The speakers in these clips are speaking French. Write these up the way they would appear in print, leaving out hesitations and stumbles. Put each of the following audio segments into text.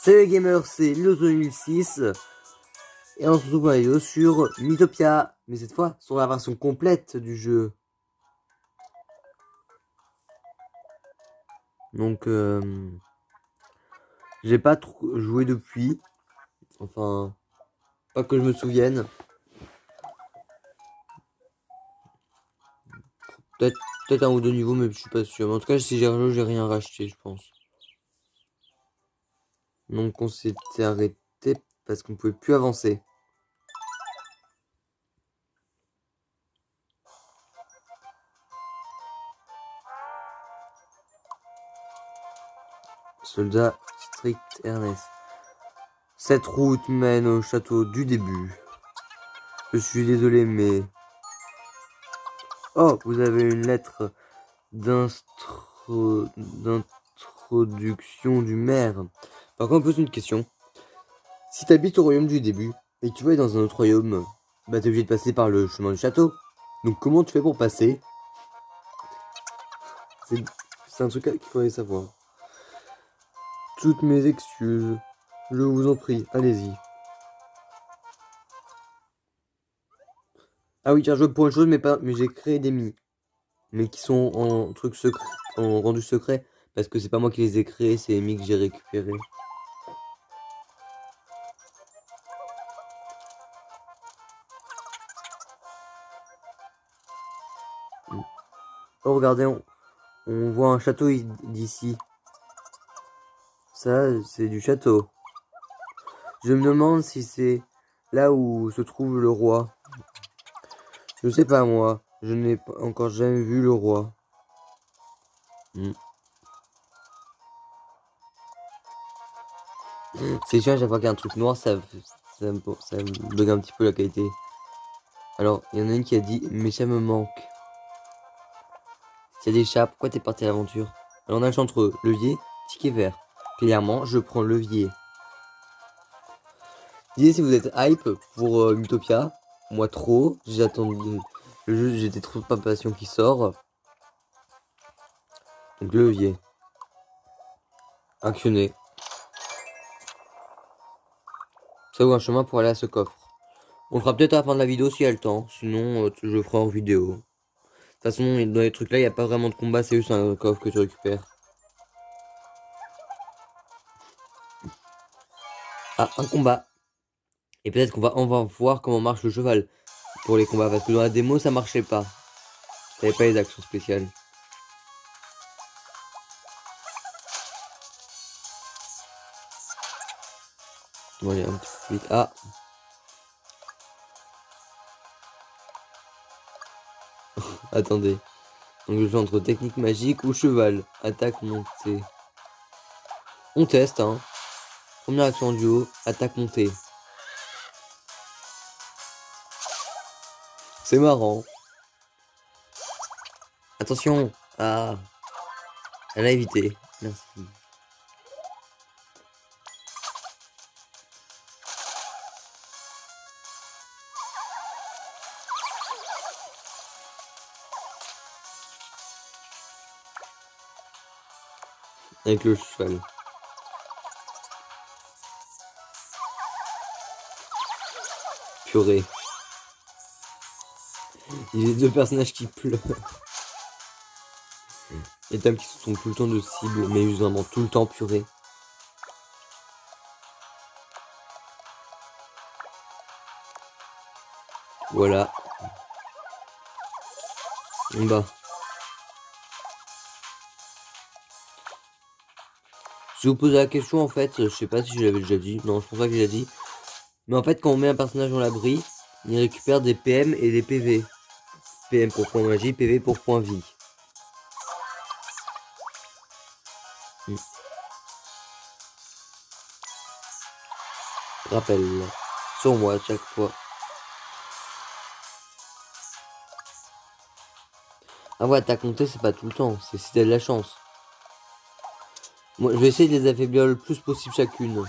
Salut les gamers, c'est Lozo2006 et on se retrouve pour une vidéo sur Mythopia, mais cette fois sur la version complète du jeu. Donc j'ai pas trop joué depuis, enfin pas que je me souvienne. Peut-être un ou deux niveaux, mais je suis pas sûr. Mais en tout cas, si j'ai rejoué, j'ai rien racheté, je pense. Donc on s'était arrêté parce qu'on pouvait plus avancer. Soldat Strict Ernest. Cette route mène au château du début. Je suis désolé, mais... Oh, vous avez une lettre d'introduction du maire. Par contre, on pose une question. Si tu habites au royaume du début et que tu vas aller dans un autre royaume, bah t'es obligé de passer par le chemin du château. Donc comment tu fais pour passer? C'est un truc qu'il faudrait savoir. Toutes mes excuses. Je vous en prie, allez-y. Ah oui, tiens, je veux pour une chose, mais j'ai créé des mi. Mais qui sont en truc secret, en rendu secret. Parce que c'est pas moi qui les ai créés, c'est les mi que j'ai récupérés. Oh, regardez, on voit un château d'ici. Ça, c'est du château. Je me demande si c'est là où se trouve le roi. Je sais pas moi. Je n'ai encore jamais vu le roi. C'est chiant, à chaque fois qu'il y a un truc noir, ça me bug un petit peu la qualité. Alors, il y en a une qui a dit, mes chats me manquent. S'il y a des chats, pourquoi t'es parti à l'aventure? Alors on a le choix entre levier, ticket vert. Clairement, je prends levier. Dites si vous êtes hype pour Mythopia. Moi trop, j'attends le jeu, j'étais trop impatient qu'il sort. Donc levier. Actionner. Ça ouvre un chemin pour aller à ce coffre. On le fera peut-être à la fin de la vidéo si il y a le temps. Sinon, je le ferai en vidéo. De toute façon, dans les trucs là, il n'y a pas vraiment de combat, c'est juste un coffre que tu récupères. Ah, un combat. Et peut-être on va voir comment marche le cheval pour les combats. Parce que dans la démo, ça marchait pas. T'avais pas les actions spéciales. On va aller un petit peu plus vite. Ah. Attendez. Donc je joue entre technique magique ou cheval. Attaque montée. On teste, hein. Première action en duo. Attaque montée. C'est marrant. Attention. Ah. Elle a évité. Merci. Avec le cheval. Purée. Il y a deux personnages qui pleurent. Les dames qui sont tout le temps de cible, mais juste vraiment tout le temps purée. Voilà. Bah. Si vous posez la question, en fait, je sais pas si je l'avais déjà dit. Non, je pense pas que je l'ai dit. Mais en fait, quand on met un personnage dans l'abri, il récupère des PM et des PV. PM pour point magie, PV pour point vie. Rappel. Sur moi à chaque fois. Ah ouais, t'as compté, c'est pas tout le temps. C'est si t'as de la chance. Moi, je vais essayer de les affaiblir le plus possible chacune.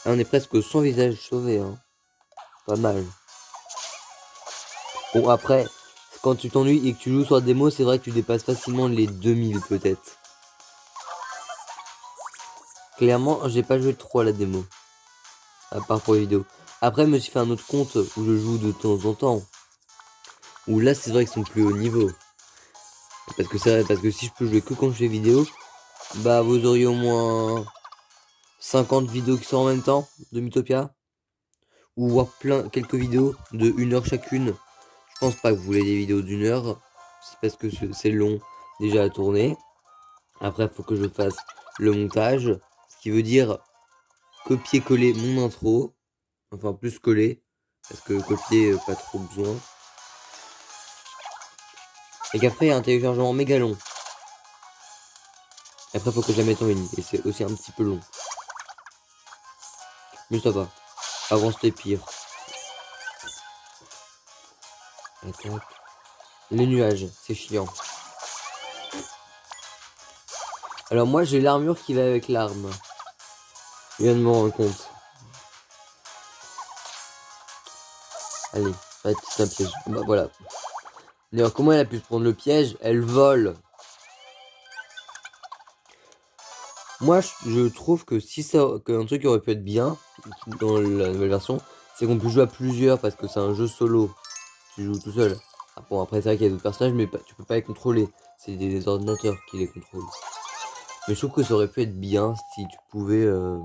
Ah, on est presque 100 visages sauvés, hein. Pas mal. Bon, après, quand tu t'ennuies et que tu joues sur la démo, c'est vrai que tu dépasses facilement les 2000 peut-être. Clairement, j'ai pas joué trop à la démo. À part pour les vidéos. Après, je me suis fait un autre compte où je joue de temps en temps. Où là, c'est vrai qu'ils sont plus haut niveau. Parce que c'est vrai, parce que si je peux jouer que quand je fais vidéo, bah vous auriez au moins 50 vidéos qui sont en même temps de Mythopia. Ou voir quelques vidéos de 1 heure chacune. Je pense pas que vous voulez des vidéos d'1 heure. C'est parce que c'est long déjà à tourner. Après, il faut que je fasse le montage. Ce qui veut dire copier-coller mon intro. Enfin, plus coller. Parce que copier, pas trop besoin. Et qu'après, il y a un téléchargement méga long. Et après, il faut que je la mette en ligne. Et c'est aussi un petit peu long. Mais ça va. Avant, c'était pire. Attaque. Les nuages, c'est chiant. Alors moi, j'ai l'armure qui va avec l'arme. Je viens de me rendre compte. Allez, c'est un piège. Bah voilà. D'ailleurs, comment elle a pu se prendre le piège? Elle vole. Moi, je trouve que si ça, qu'un truc qui aurait pu être bien dans la nouvelle version, c'est qu'on peut jouer à plusieurs parce que c'est un jeu solo. Tu joues tout seul. Ah bon, après, c'est vrai qu'il y a d'autres personnages, mais tu peux pas les contrôler. C'est des ordinateurs qui les contrôlent. Mais je trouve que ça aurait pu être bien si tu pouvais, un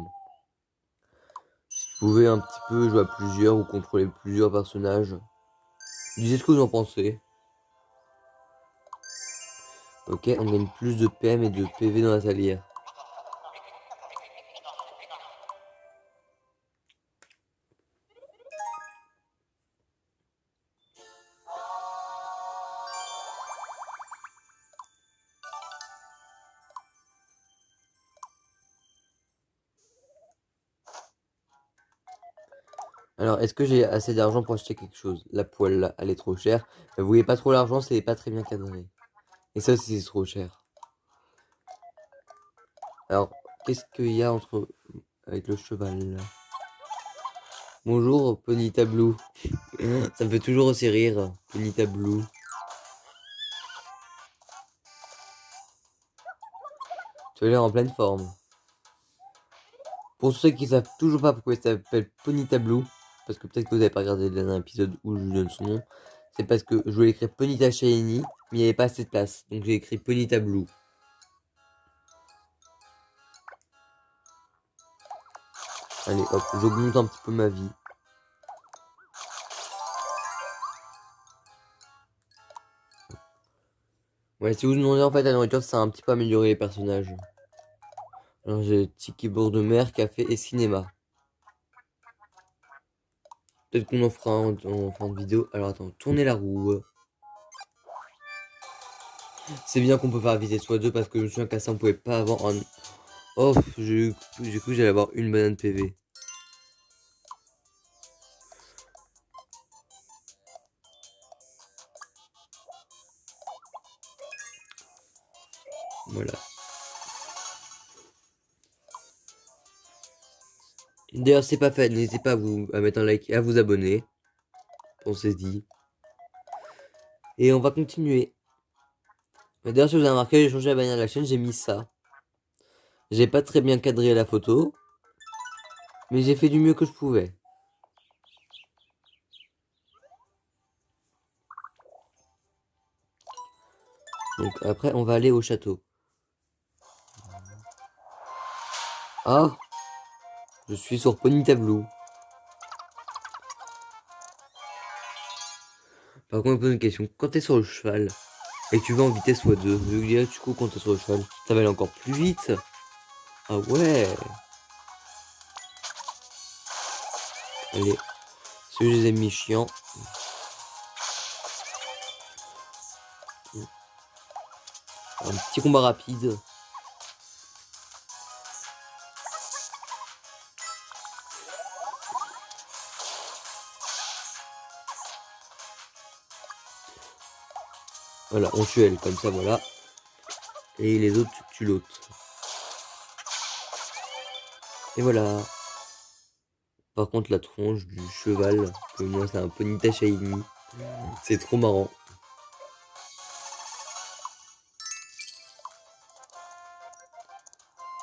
petit peu jouer à plusieurs ou contrôler plusieurs personnages. Dites ce que vous en pensez. Ok, on gagne plus de PM et de PV dans la salière. Alors, est-ce que j'ai assez d'argent pour acheter quelque chose? La poêle, là, elle est trop chère. Vous voyez pas trop l'argent, c'est pas très bien cadré. Et ça aussi, c'est trop cher. Alors, qu'est-ce qu'il y a avec le cheval, là? Bonjour, Ponita Blue. Ça me fait toujours aussi rire, Ponita Blue. Tu as l'air en pleine forme. Pour ceux qui savent toujours pas pourquoi il s'appelle Ponita Blue, parce que peut-être que vous n'avez pas regardé le dernier épisode où je lui donne son nom, c'est parce que je voulais écrire Ponita Shiny, mais il n'y avait pas assez de place. Donc j'ai écrit Ponita Blue. Allez, hop, j'augmente un petit peu ma vie. Ouais, si vous vous demandez, en fait, la nourriture, ça a un petit peu amélioré les personnages. Alors j'ai Tiki de mer, café et cinéma. Peut-être qu'on en fera un en fin de vidéo. Alors attends, tournez la roue. C'est bien qu'on peut faire vitesse x2 parce que je me souviens qu'à ça on pouvait pas avoir un... Oh, j'ai cru que j'allais avoir une banane PV. Voilà. D'ailleurs, c'est pas fait, n'hésitez pas à mettre un like et à vous abonner. Pensez-y. Et on va continuer. D'ailleurs, si vous avez remarqué, j'ai changé la bannière de la chaîne, j'ai mis ça. J'ai pas très bien cadré la photo. Mais j'ai fait du mieux que je pouvais. Donc après, on va aller au château. Ah, je suis sur Ponyta Blue. Par contre, on me pose une question. Quand t'es sur le cheval et que tu vas en vitesse x2, je veux dire, du coup, quand t'es sur le cheval, ça va aller encore plus vite. Ah ouais. Allez, ceux que je les ai mis chiants. Un petit combat rapide. Voilà, on tue elle, comme ça, voilà. Et les autres, tu tues l'autre. Et voilà. Par contre, la tronche du cheval, que moi, c'est un Ponyta Shiny. C'est trop marrant.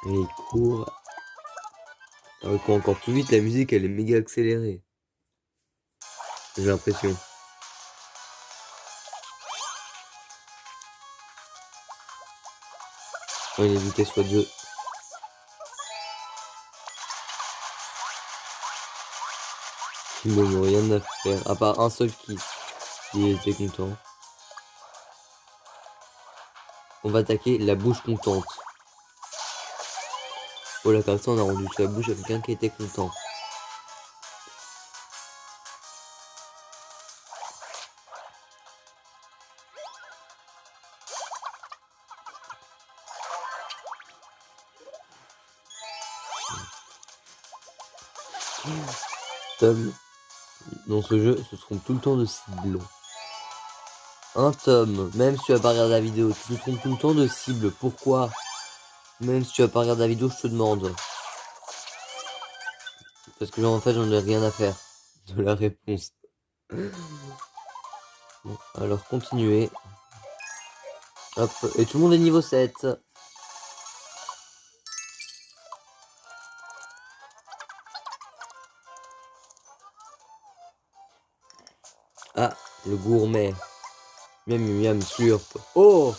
Et il court. Alors, il court encore plus vite, la musique elle est méga accélérée. J'ai l'impression. Ouais, il est vitesse x2. Il n'a rien à faire, à part un seul qui était content. On va attaquer la bouche contente. Oh là, comme ça on a rendu sa bouche à quelqu'un qui était content. Tom, dans ce jeu, se trompe tout le temps de cible. Un Tom, même si tu vas pas regarder la vidéo, tu te trompes tout le temps de cible. Pourquoi? Même si tu vas pas regarder la vidéo, je te demande. Parce que en fait, j'en ai rien à faire de la réponse. Bon, alors continuez. Hop, et tout le monde est niveau 7. Ah, le gourmet. Miam miam slurp. Oh,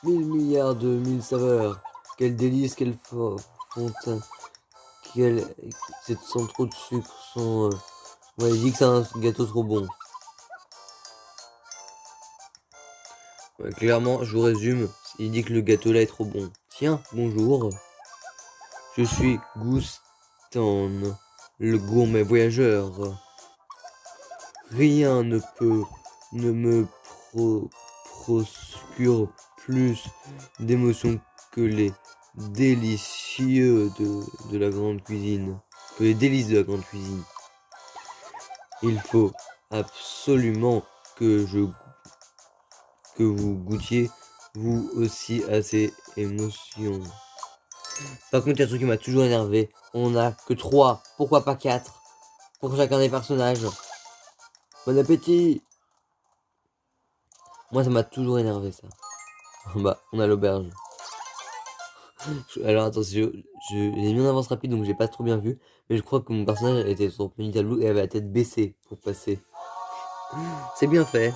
1000 milliards de 1000 saveurs. Quel délice, quel fontaine. Quel... Sans trop de sucre, sans... Ouais, il dit que c'est un gâteau trop bon. Ouais, clairement, je vous résume. Il dit que le gâteau là est trop bon. Tiens, bonjour. Je suis Goustan, le gourmet voyageur. Rien ne me procure plus d'émotions que les délicieux de la grande cuisine. Que les délices de la grande cuisine. Il faut absolument que vous goûtiez vous aussi à ces émotions. Par contre, il y a un truc qui m'a toujours énervé. On a que 3, pourquoi pas 4 pour chacun des personnages. Bon appétit! Moi, ça m'a toujours énervé, ça. Bah, on a l'auberge. Alors, attention, j'ai mis en avance rapide, donc j'ai pas trop bien vu. Mais je crois que mon personnage était sur son petit tableau et avait la tête baissée pour passer. C'est bien fait.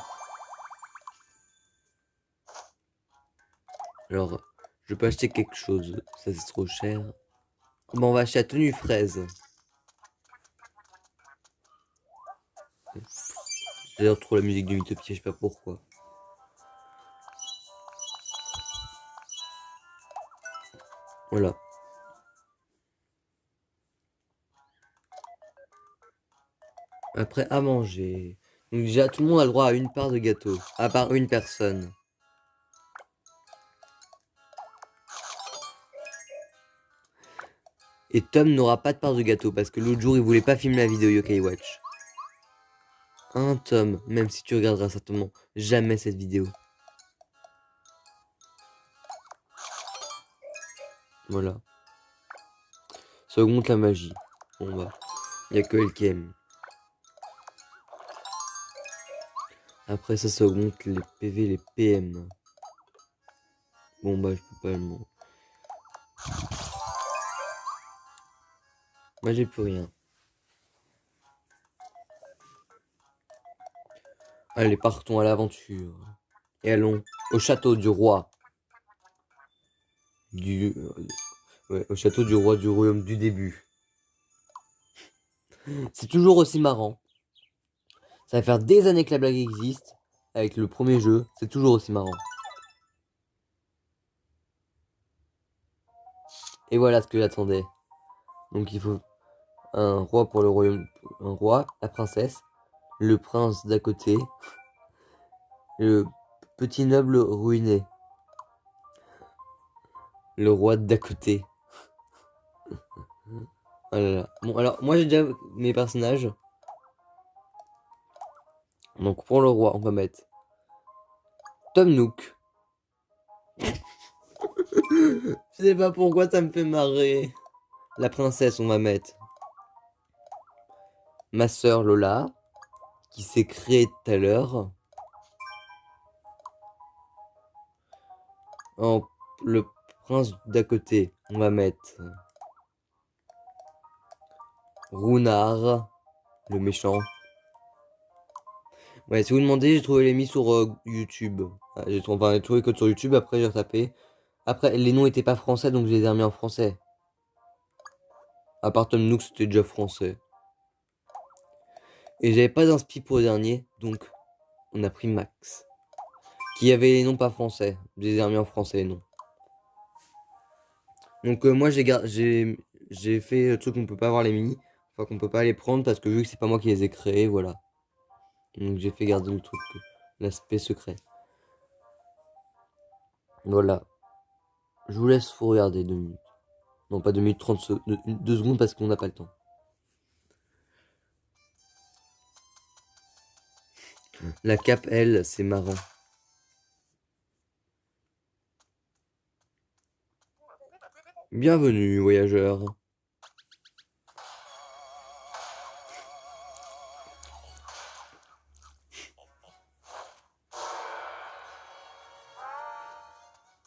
Alors, je peux acheter quelque chose. Ça, c'est trop cher. Bon, on va acheter la tenue fraise. D'ailleurs, trop la musique de Mythopie, je sais pas pourquoi. Voilà. Après, à manger. Donc déjà, tout le monde a le droit à une part de gâteau. À part une personne. Et Tom n'aura pas de part de gâteau parce que l'autre jour, il voulait pas filmer la vidéo Yokai Watch. Un Tom, même si tu regarderas certainement jamais cette vidéo. Voilà. Ça augmente la magie. Bon bah, il n'y a que elle qui aime. Après ça augmente les PV, les PM. Bon bah, je peux pas le mot. Moi, j'ai plus rien. Allez, partons à l'aventure. Et allons au château du roi. Ouais, au château du roi du royaume du début. C'est toujours aussi marrant. Ça va faire des années que la blague existe. Avec le premier jeu, c'est toujours aussi marrant. Et voilà ce que j'attendais. Donc il faut un roi pour le royaume. Un roi, la princesse, le prince d'à côté, le petit noble ruiné. Le roi d'à côté. Oh là là. Bon, alors, moi j'ai déjà mes personnages. Donc, pour le roi, on va mettre Tom Nook. Je sais pas pourquoi ça me fait marrer. La princesse, on va mettre ma sœur Lola, qui s'est créée tout à l'heure. Le prince d'à côté. On va mettre Runard, le méchant. Ouais, si vous demandez, j'ai trouvé les mis sur YouTube. J'ai trouvé que sur YouTube, après j'ai retapé. Après, les noms étaient pas français, donc je les ai remis en français. À part Tom Nook, c'était déjà français. Et j'avais pas d'inspi pour le dernier, donc on a pris Max. Qui avait les noms pas français. Je les ai remis en français, les noms. Donc moi, j'ai fait le truc qu'on peut pas avoir les mini. Enfin, qu'on peut pas les prendre parce que vu que c'est pas moi qui les ai créés, voilà. Donc j'ai fait garder le truc, l'aspect secret. Voilà. Je vous laisse vous regarder 2 minutes. Non, pas 2 minutes, 2 secondes parce qu'on n'a pas le temps. La cape, elle, c'est marrant. Bienvenue, voyageurs.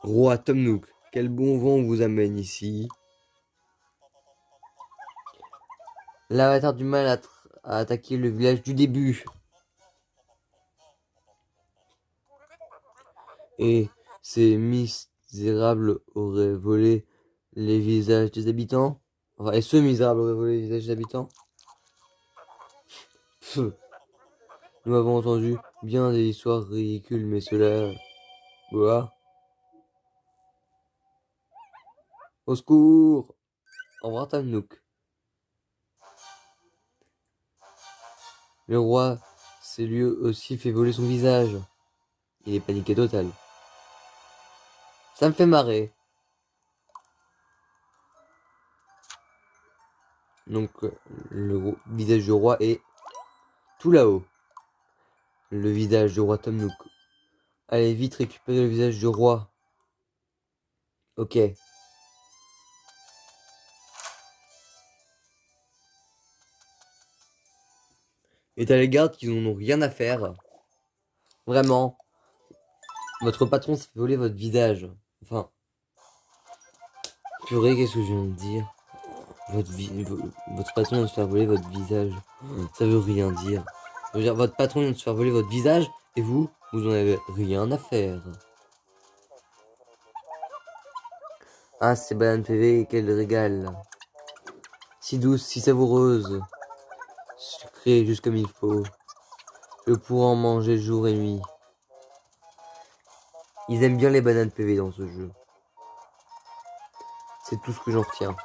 Roi Tom Nook, quel bon vent vous amène ici. L'avatar du mal a attaqué le village du début. Et ces misérables auraient volé les visages des habitants. Enfin, et ce misérable aurait volé les visages des habitants. Nous avons entendu bien des histoires ridicules, mais cela... Voilà. Au secours! Au revoir, Tom Nook. Le roi s'est lui aussi fait voler son visage. Il est paniqué total. Ça me fait marrer. Donc, le visage du roi est tout là-haut. Le visage du roi Tom Nook. Allez vite récupérer le visage du roi. Ok. Et t'as les gardes qui n'en ont rien à faire. Vraiment. Votre patron s'est fait voler votre visage. Enfin. Purée, qu'est-ce que je viens de dire? Votre patron vient de se faire voler votre visage. Ça veut rien dire. Ça veut dire votre patron vient de se faire voler votre visage et vous en avez rien à faire. Ah, ces bananes PV, quel régal. Si douce, si savoureuse. Sucrée juste comme il faut. Je pourrais en manger jour et nuit. Ils aiment bien les bananes PV dans ce jeu. C'est tout ce que j'en retiens.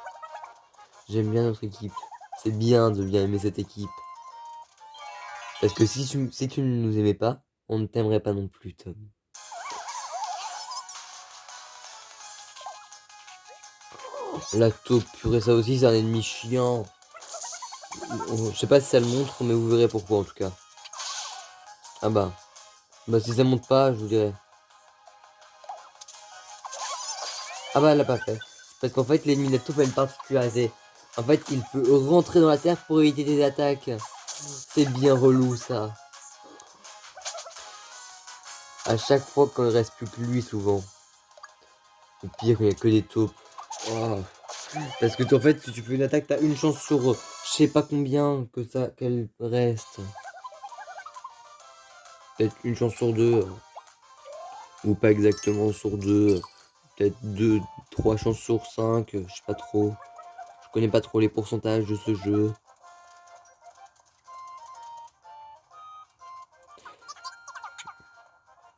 J'aime bien notre équipe. C'est bien de bien aimer cette équipe. Parce que si tu ne nous aimais pas, on ne t'aimerait pas non plus, Tom. La taupe, purée, ça aussi, c'est un ennemi chiant. Je sais pas si ça le montre, mais vous verrez pourquoi en tout cas. Ah bah. Bah si ça monte pas, je vous dirai. Ah bah elle l'a pas fait. Parce qu'en fait, l'ennemi de la taupe a une particularité. En fait, il peut rentrer dans la terre pour éviter des attaques. C'est bien relou ça. À chaque fois quand il reste plus que lui souvent. Au pire, il n'y a que des taupes. Oh. Parce que en fait, si tu fais une attaque, t'as une chance sur je sais pas combien qu'elle reste. Peut-être une chance sur 2. Ou pas exactement sur 2. Peut-être 2, 3 chances sur 5. Je sais pas trop. Je connais pas trop les pourcentages de ce jeu.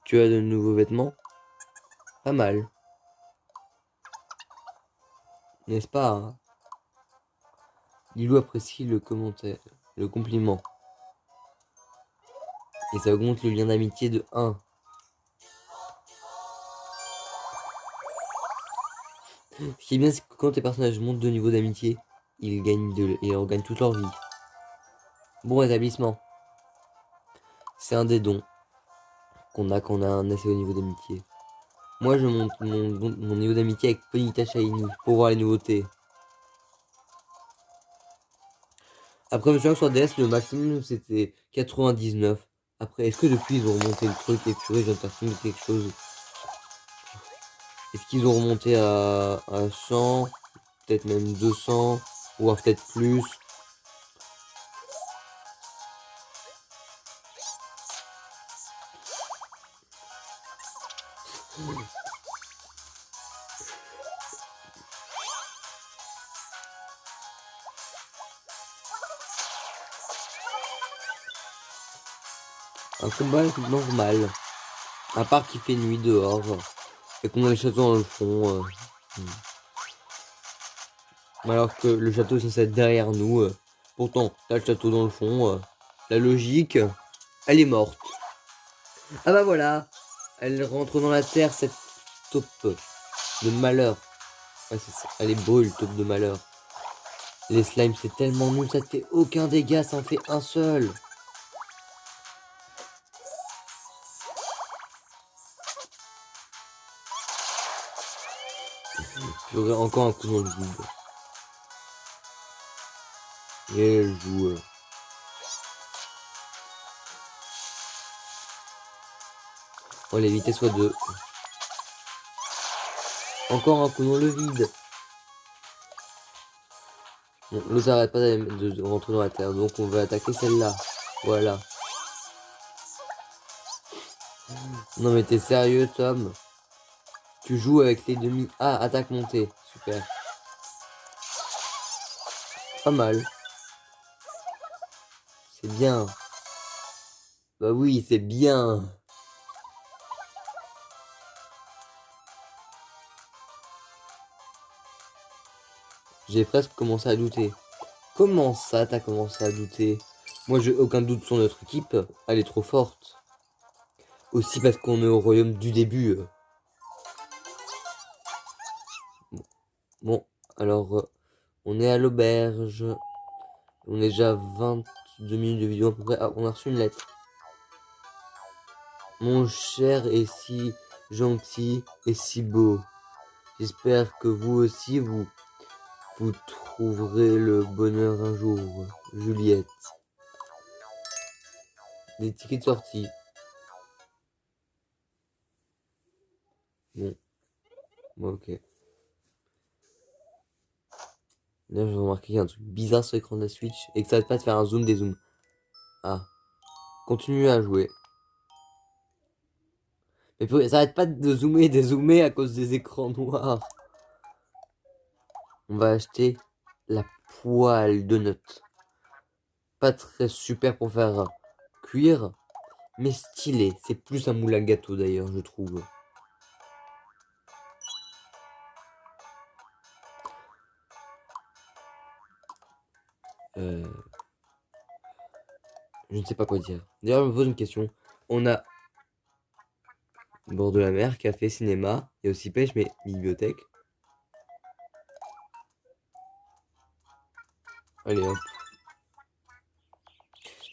Tu as de nouveaux vêtements? Pas mal. N'est-ce pas, hein? Lilou apprécie le commentaire, le compliment. Et ça augmente le lien d'amitié de 1. Ce qui est bien, c'est que quand tes personnages montent de niveau d'amitié, ils regagnent toute leur vie. Bon rétablissement. C'est un des dons qu'on a quand on a un assez haut niveau d'amitié. Moi, je monte mon niveau d'amitié avec Ponyta Shiny pour voir les nouveautés. Après, je me souviens que sur DS, le maximum c'était 99. Après, est-ce que depuis ils ont remonté le truc et purée, je viens de faire tomber quelque chose. Est-ce qu'ils ont remonté à 100, peut-être même 200, voire peut-être plus. Un combat normal. À part qu'il fait nuit dehors. Et qu'on a le château dans le fond. Alors que le château est censé être derrière nous. Pourtant, t'as le château dans le fond. La logique, elle est morte. Ah bah voilà. Elle rentre dans la terre, cette taupe de malheur. Ouais, c'est ça. Elle est brûle, taupe de malheur. Les slimes, c'est tellement nul, ça te fait aucun dégât, ça en fait un seul. J'aurais encore un coup dans le vide. Et elle joue. On va l'éviter soit 2. Encore un coup dans le vide. Bon, l'autre n'arrête pas de rentrer dans la terre, donc on va attaquer celle-là. Voilà. Non mais t'es sérieux, Tom? Tu joues avec les demi... Ah, attaque montée. Super. Pas mal. C'est bien. Bah oui, c'est bien. J'ai presque commencé à douter. Comment ça, t'as commencé à douter? Moi, j'ai aucun doute sur notre équipe. Elle est trop forte. Aussi parce qu'on est au royaume du début. Bon, alors, on est à l'auberge. On est déjà à 22 minutes de vidéo à peu près. Ah, on a reçu une lettre. Mon cher est si gentil et si beau. J'espère que vous aussi, vous trouverez le bonheur un jour. Juliette. Des tickets de sortie. Bon. Bon, ok. Là, j'ai remarqué qu'il y a un truc bizarre sur l'écran de la Switch et que ça va pas de faire un zoom des zooms. Ah. Continuez à jouer. Mais ça arrête pas de zoomer et dézoomer à cause des écrans noirs. On va acheter la poêle de notes. Pas très super pour faire cuire, mais stylé. C'est plus un moule à gâteau d'ailleurs, je trouve. Je ne sais pas quoi dire. D'ailleurs, je me pose une question. On a bord de la mer, café, cinéma, et aussi pêche, mais bibliothèque. Allez hop.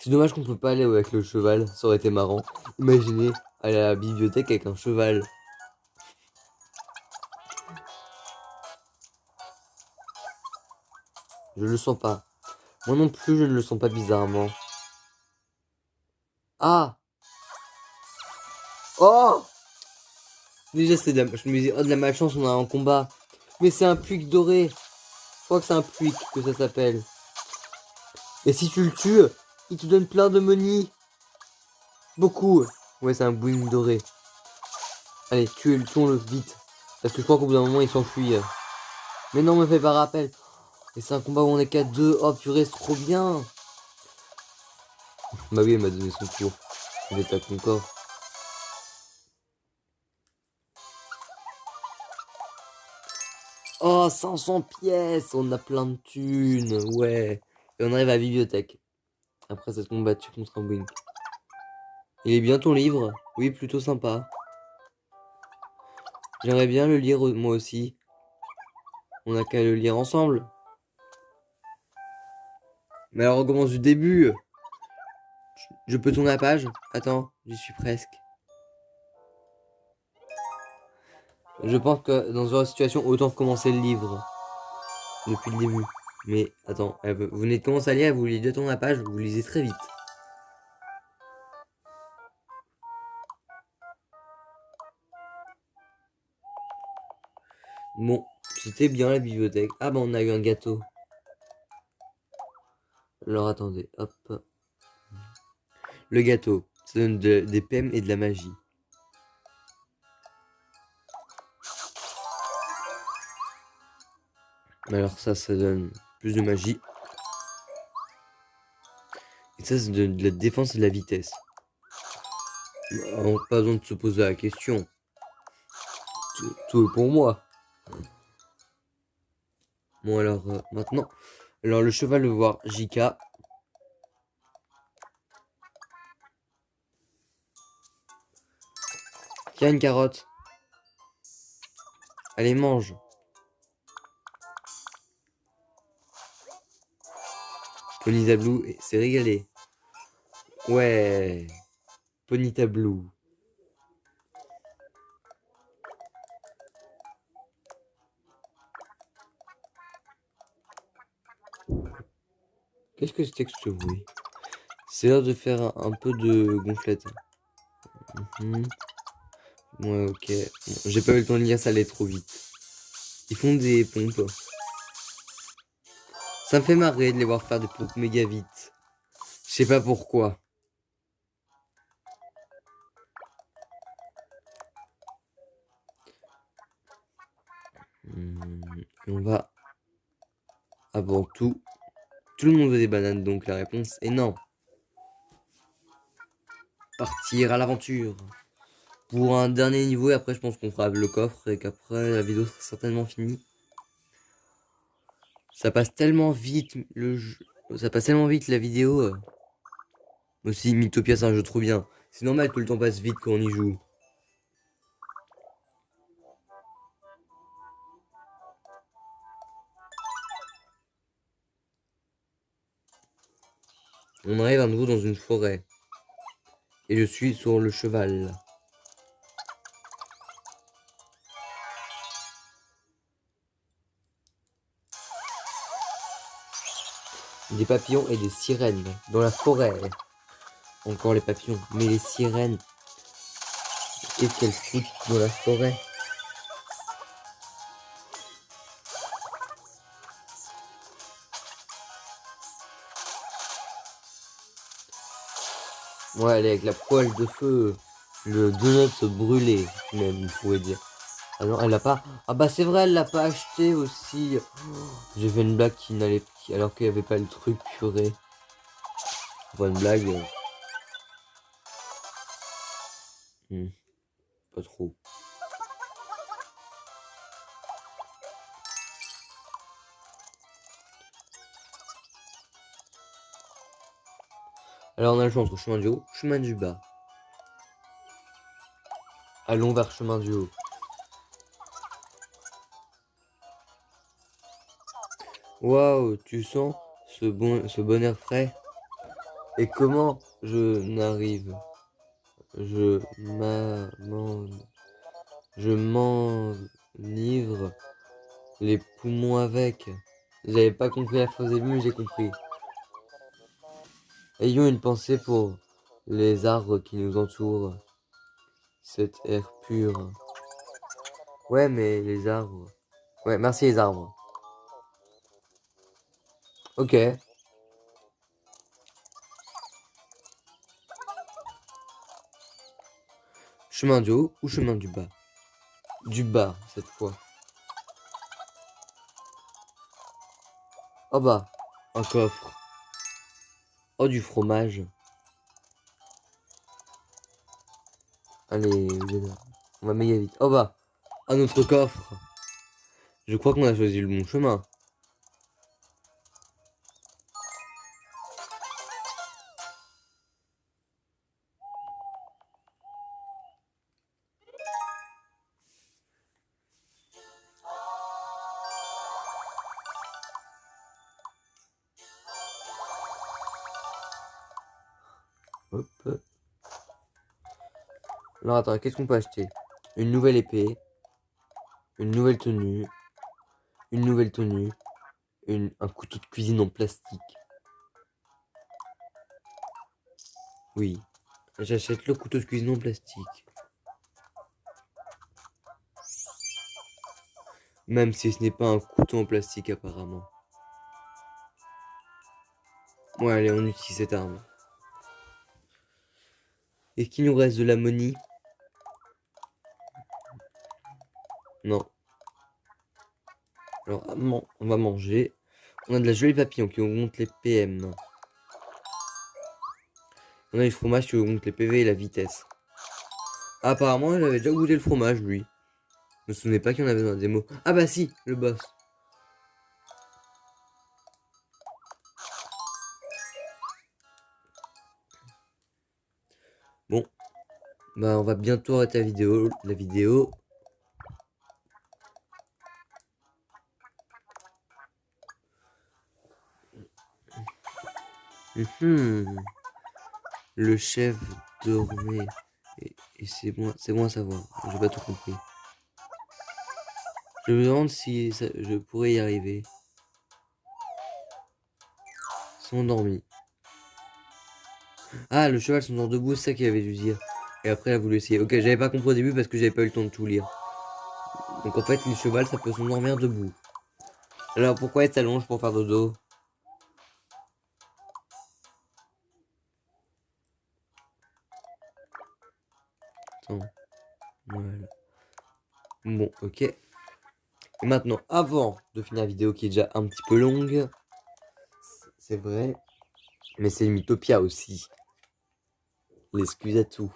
C'est dommage qu'on peut pas aller avec le cheval, ça aurait été marrant. Imaginez aller à la bibliothèque avec un cheval. Je le sens pas. Moi non plus, je ne le sens pas bizarrement. Ah! Oh! Déjà, je me dis, oh, de la malchance, on a un combat. Mais c'est un puig doré. Je crois que c'est un puig que ça s'appelle. Et si tu le tues, il te donne plein de money. Beaucoup. Ouais, c'est un bouing doré. Allez, tuons-le vite. Parce que je crois qu'au bout d'un moment, il s'enfuit. Mais non, me fais pas rappel. Et c'est un combat où on est qu'à 2. Oh purée, c'est trop bien. Bah oui, elle m'a donné son tour. Il attaque mon corps. Oh, 500 pièces. On a plein de thunes. Ouais. Et on arrive à la bibliothèque. Après s'être combattu contre un Blink. Il est bien ton livre? Oui, plutôt sympa. J'aimerais bien le lire moi aussi. On a qu'à le lire ensemble. Mais alors on commence du début. Je peux tourner la page? Attends, j'y suis presque. Je pense que dans une situation, autant recommencer le livre. Depuis le début. Mais attends, vous venez de commencer à lire, vous lisez 2 tours la page, vous lisez très vite. Bon, c'était bien la bibliothèque. Ah bah on a eu un gâteau. Alors attendez, hop. Le gâteau, ça donne des PM et de la magie. Alors ça donne plus de magie. Et ça donne de la défense et de la vitesse. Pas besoin de se poser la question. Tout est pour moi. Bon alors maintenant. Alors le cheval veut voir JK. Tiens une carotte. Allez mange. Pony Tablou s'est régalé. Ouais. Pony Tablou. Qu'est-ce que c'était que ce bruit? C'est l'heure de faire un peu de gonflette. Ouais, ok. Bon, j'ai pas eu le temps de lire, ça allait trop vite. Ils font des pompes. Ça me fait marrer de les voir faire des pompes méga vite. Je sais pas pourquoi. Et on va avant tout. Tout le monde veut des bananes, donc la réponse est non. Partir à l'aventure. Pour un dernier niveau, et après je pense qu'on fera le coffre et qu'après la vidéo sera certainement finie. Ça passe tellement vite le jeu. Ça passe tellement vite la vidéo. Aussi, Mythopia c'est un jeu trop bien. C'est normal que le temps passe vite quand on y joue. On arrive à nouveau dans une forêt. Et je suis sur le cheval. Des papillons et des sirènes dans la forêt. Encore les papillons, mais les sirènes, qu'est-ce qu'elles foutent dans la forêt? Ouais, elle est avec la poêle de feu. Le donut se brûlait, même, vous pouvez dire. Ah non, elle l'a pas. Ah bah c'est vrai, elle l'a pas acheté aussi. J'ai fait une blague qui n'allait alors qu'il n'y avait pas le truc purée. Enfin, une blague. Pas trop. Alors on a le choix entre chemin du haut, chemin du bas. Allons vers chemin du haut. Waouh, tu sens ce bon air frais? Et comment je n'arrive? Je je m'enivre les poumons avec. J'avais pas compris la phrase au début, mais j'ai compris. Ayons une pensée pour les arbres qui nous entourent. Cet air pur. Ouais, mais les arbres. Ouais, merci les arbres. Ok. Chemin du haut ou chemin du bas? Du bas, cette fois. Oh bah, un coffre. Oh, du fromage. Allez, on va méga vite. Oh bah, un autre coffre. Je crois qu'on a choisi le bon chemin. Hop. Alors attends, qu'est-ce qu'on peut acheter? Une nouvelle épée. Une nouvelle tenue. Une nouvelle tenue. Un couteau de cuisine en plastique. Oui. J'achète le couteau de cuisine en plastique. Même si ce n'est pas un couteau en plastique apparemment. Ouais, allez, on utilise cette arme. Est-ce qu'il nous reste de l'ammonie? Non. Alors, on va manger. On a de la gelée papillon qui augmente les PM. On a du fromage qui augmente les PV et la vitesse. Ah, apparemment, il avait déjà goûté le fromage, lui. Je me souvenais pas qu'il y en avait dans la démo. Ah bah si, le boss. Bon. Bah on va bientôt arrêter la vidéo. Le chef dormait. Et c'est bon à savoir. J'ai pas tout compris. Je me demande si je pourrais y arriver. Ils sont endormis. Ah, le cheval s'endort debout, c'est ça qu'il avait dû dire. Et après, il a voulu essayer. Ok, j'avais pas compris au début parce que j'avais pas eu le temps de tout lire. Donc en fait, le cheval, ça peut s'endormir debout. Alors pourquoi il s'allonge pour faire dodo? Attends. Voilà. Bon, ok. Et maintenant, avant de finir la vidéo qui est déjà un petit peu longue, c'est vrai, mais c'est une Mythopia aussi. L'excuse à tout.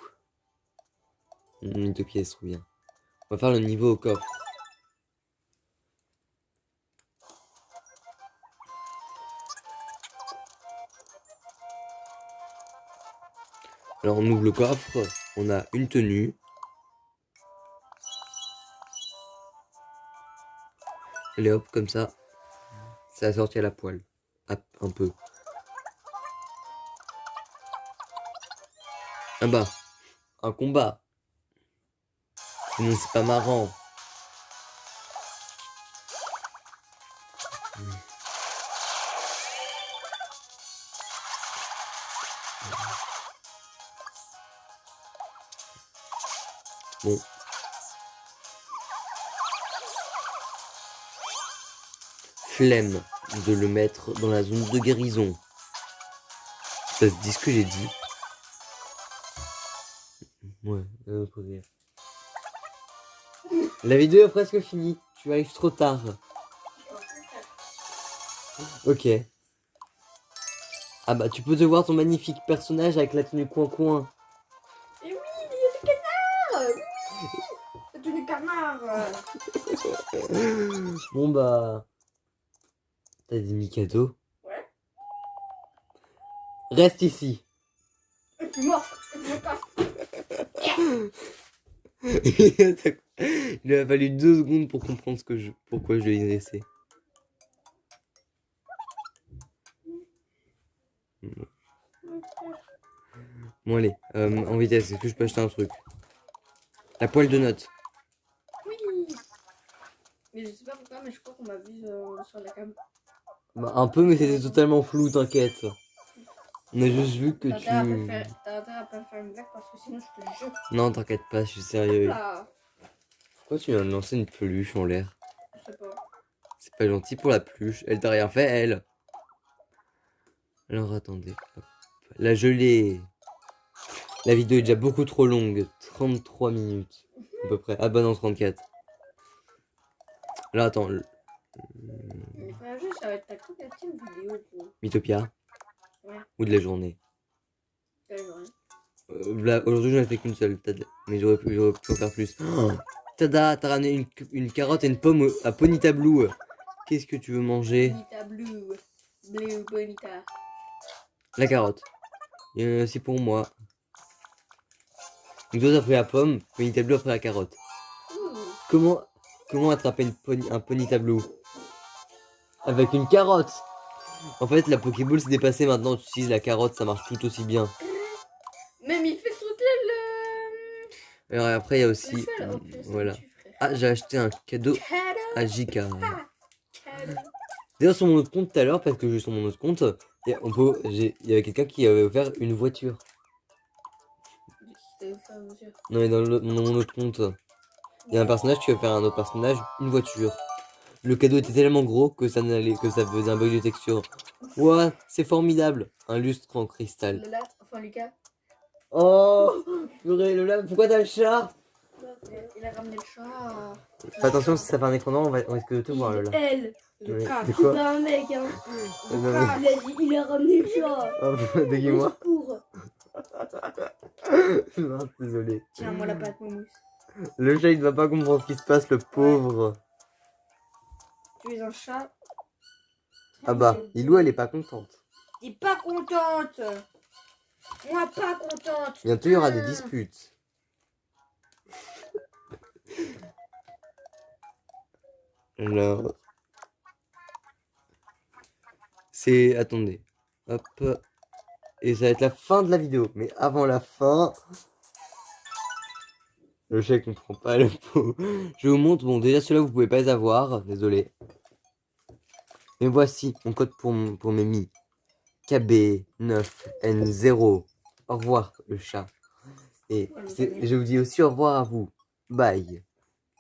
Mythopia, elle se trouve bien. On va faire le niveau au coffre. Alors on ouvre le coffre, on a une tenue. Allez hop, comme ça. Ça a sorti à la poêle. Un peu. Ah bah, un combat. Sinon c'est pas marrant. Bon. Flemme de le mettre dans la zone de guérison. Ça se dit ce que j'ai dit. Ouais, la vidéo est presque finie. Tu arrives trop tard. Ok. Ah bah tu peux te voir ton magnifique personnage avec la tenue coin-coin. Et oui, il y a du canard. Oui, la tenue canard. Bon bah... T'as des Mikado? Ouais. Reste ici. Je suis mort. Je me casse. Il a fallu 2 secondes pour comprendre pourquoi je l'ai laissé. Bon allez, en vitesse, est-ce que je peux acheter un truc? La poêle de notes. Oui. Mais je sais pas pourquoi, mais je crois qu'on m'a vu sur la cam. Bah, un peu, mais c'était totalement flou, t'inquiète. On a juste vu que T'as intérêt à pas faire une blague parce que sinon je te jure. Non, t'inquiète pas, je suis sérieux. Là. Pourquoi tu viens de lancer une peluche en l'air? Je sais pas. C'est pas gentil pour la peluche. Elle t'a rien fait, elle. Alors attendez. Hop. La gelée. La vidéo est déjà beaucoup trop longue. 33 minutes. À peu près. Ah bah non, 34. Alors attends. Mais frère, juste, ça va être ta complième vidéo pour. Mythopia. Ouais. Ou de la journée. Quelle journée? Là, aujourd'hui, j'en ai fait qu'une seule. Mais j'aurais pu en faire plus. Oh, tada, t'as ramené une carotte et une pomme à Ponita Blue. Qu'est-ce que tu veux manger? Bonita Blue. Blue Bonita. La carotte. C'est pour moi. Donc toi, t'as pris la pomme, Ponita Blue après la carotte. Comment attraper un Ponita Blue? Avec une carotte. En fait, la Pokéball s'est dépassée maintenant. Tu utilises la carotte, ça marche tout aussi bien. Même il fait tout le. Alors après, il y a aussi... voilà. Ah, j'ai acheté un cadeau à JK. D'ailleurs, sur mon autre compte tout à l'heure, parce que je suis sur mon autre compte, il y avait quelqu'un qui avait offert une voiture. Non, mais dans mon autre compte, il y a un personnage qui a offert à un autre personnage une voiture. Le cadeau était tellement gros que ça faisait un bug de texture. Ouah, c'est formidable. Un lustre en cristal. Lola, enfin Lucas, Oh, purée, Lola, pourquoi t'as le chat? il a ramené le chat. Fais attention, si ça fait un écran noir, on risque de te voir, Lola. Elle, Mais Lucas. de c'est quoi? pas un mec, hein. Non, mais- Il a dit, il a ramené le chat. Oh, Au déguise-moi. secours. Non, désolé. Tiens, moi la pâte moumousse. Le chat, il ne va pas comprendre ce qui se passe, le pauvre. Tu es un chat. Ah bah, Lilou, elle est pas contente. T'es pas contente. Moi pas contente. Bientôt, il y aura des disputes. Alors... C'est... Attendez. Hop. Et ça va être la fin de la vidéo. Mais avant la fin... Le chat il comprend pas le pot. Je vous montre. Bon, déjà, ceux-là, vous pouvez pas les avoir. Désolé. Mais voici mon code pour mes mi. KB9N0. Au revoir, le chat. Et je vous dis aussi au revoir à vous. Bye.